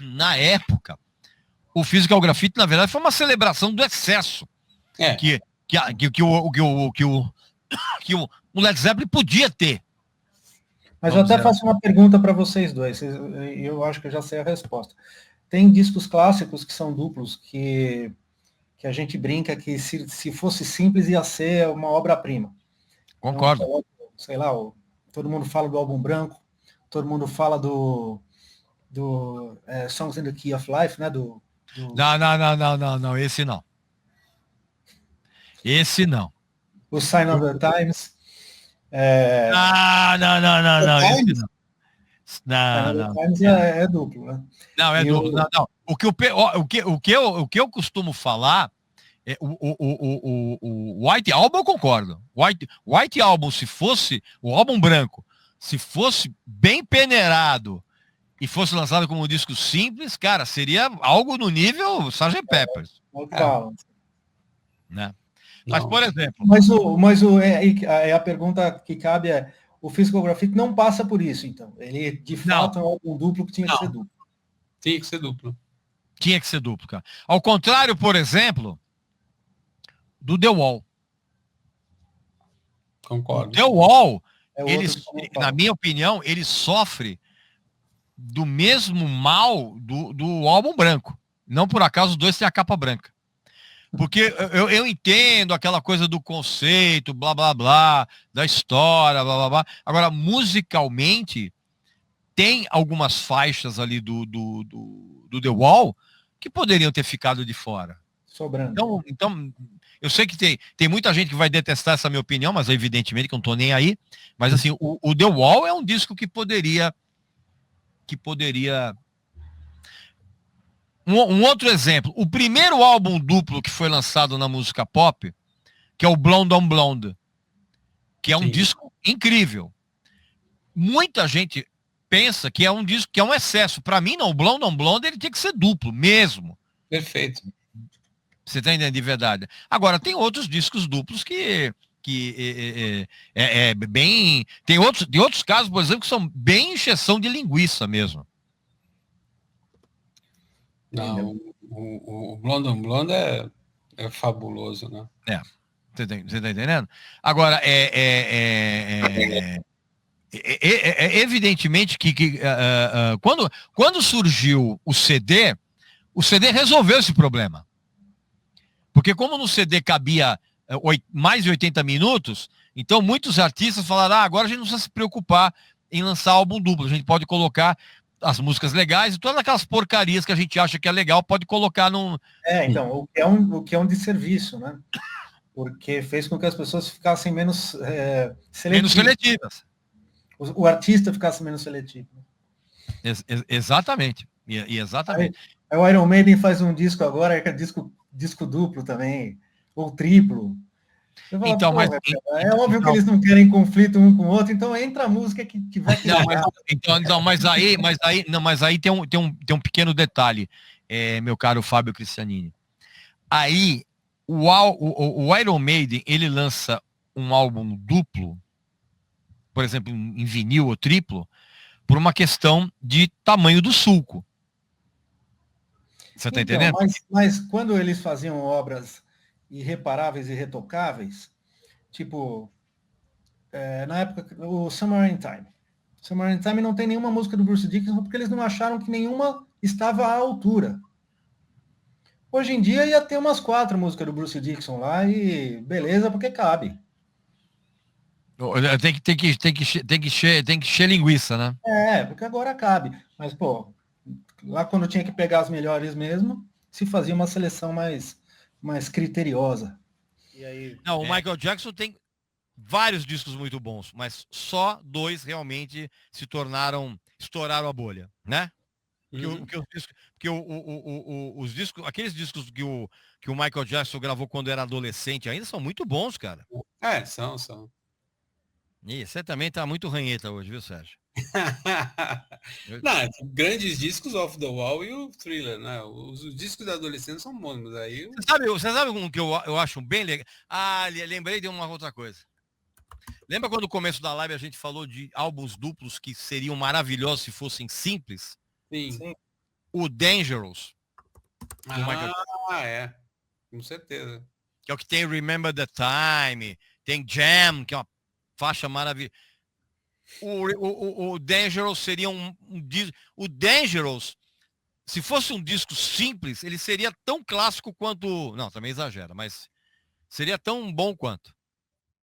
na época, o Physical Graffiti, na verdade, foi uma celebração do excesso. Que o Led Zeppelin podia ter. Mas eu até faço uma pergunta para vocês dois, e eu acho que eu já sei a resposta. Tem discos clássicos que são duplos, que a gente brinca que se fosse simples ia ser uma obra-prima. Concordo. Então, sei lá, todo mundo fala do Álbum Branco, todo mundo fala do Songs in the Key of Life, né? Não, esse não. Esse não. O Sign of the Times. Não, esse não. Não. Times é duplo, né? Não, é duplo. Não. O que eu costumo falar é o White Album, eu concordo. White Album, se fosse o álbum branco, se fosse bem peneirado e fosse lançado como um disco simples, cara, seria algo no nível Sgt. Peppers. Né? Mas, por exemplo... a pergunta que cabe é, o Physical Graffiti não passa por isso, então. Ele, de fato, é um álbum duplo que tinha que ser duplo. Tinha que ser duplo. Tinha que ser duplo, cara. Ao contrário, por exemplo, do The Wall. Concordo. O The Wall, na minha opinião, ele sofre do mesmo mal do álbum branco. Não por acaso os dois têm a capa branca. Porque eu entendo aquela coisa do conceito, blá, blá, blá, da história, blá, blá, blá. Agora, musicalmente, tem algumas faixas ali do The Wall que poderiam ter ficado de fora. Sobrando. Então eu sei que tem muita gente que vai detestar essa minha opinião, mas evidentemente que eu não tô nem aí. Mas assim, o The Wall é um disco que poderia... Um outro exemplo, o primeiro álbum duplo que foi lançado na música pop, que é o Blonde on Blonde, que é um disco incrível. Muita gente pensa que é um disco que é um excesso. Para mim, não, o Blonde on Blonde ele tem que ser duplo mesmo. Perfeito. Você tá entendendo de verdade? Agora, tem outros discos duplos que é bem... Tem outros casos, por exemplo, que são bem encheção de linguiça mesmo. Não, o Blonde on Blonde é fabuloso, né? Você tá entendendo? Agora, evidentemente que quando surgiu o CD resolveu esse problema. Porque como no CD cabia mais de 80 minutos, então muitos artistas falaram, agora a gente não precisa se preocupar em lançar álbum duplo, a gente pode colocar as músicas legais e todas aquelas porcarias que a gente acha que é legal, pode colocar num... Então, o que é um desserviço, né? Porque fez com que as pessoas ficassem menos seletivas. O artista ficasse menos seletivo. Exatamente. Exatamente. Aí o Iron Maiden faz um disco agora, que é disco duplo também, ou triplo. Falo, então, mas... É óbvio que eles não querem conflito um com o outro, então entra a música que vai criar. Mas aí tem um pequeno detalhe, meu caro Fábio Cristianini. Aí, o Iron Maiden, ele lança um álbum duplo, por exemplo, em vinil ou triplo, por uma questão de tamanho do sulco. Você tá entendendo? Mas quando eles faziam obras irreparáveis e retocáveis, tipo, na época, o Summer in Time. Summer in Time não tem nenhuma música do Bruce Dickinson porque eles não acharam que nenhuma estava à altura. Hoje em dia ia ter umas 4 músicas do Bruce Dickinson lá e beleza, porque cabe. Tem que encher linguiça, né? Porque agora cabe. Mas, pô, lá quando tinha que pegar as melhores mesmo, se fazia uma seleção mais criteriosa. E aí, não, o Michael Jackson tem vários discos muito bons, mas só 2 realmente estouraram a bolha, né? Os discos, aqueles discos que o Michael Jackson gravou quando era adolescente ainda são muito bons, cara. São. E você também tá muito ranheta hoje, viu, Sérgio? Não, grandes discos Off the Wall e o Thriller, né? Os discos da adolescência são bons, mas aí... Você sabe um que eu acho bem legal? Lembrei de uma outra coisa. Lembra quando no começo da live a gente falou de álbuns duplos que seriam maravilhosos se fossem simples? Sim. o Dangerous. É. Com certeza. Que é o que tem Remember the Time, tem Jam, que é uma faixa maravilhosa. O Dangerous seria um disco. O Dangerous, se fosse um disco simples, ele seria tão clássico quanto. Não, também exagera, mas seria tão bom quanto.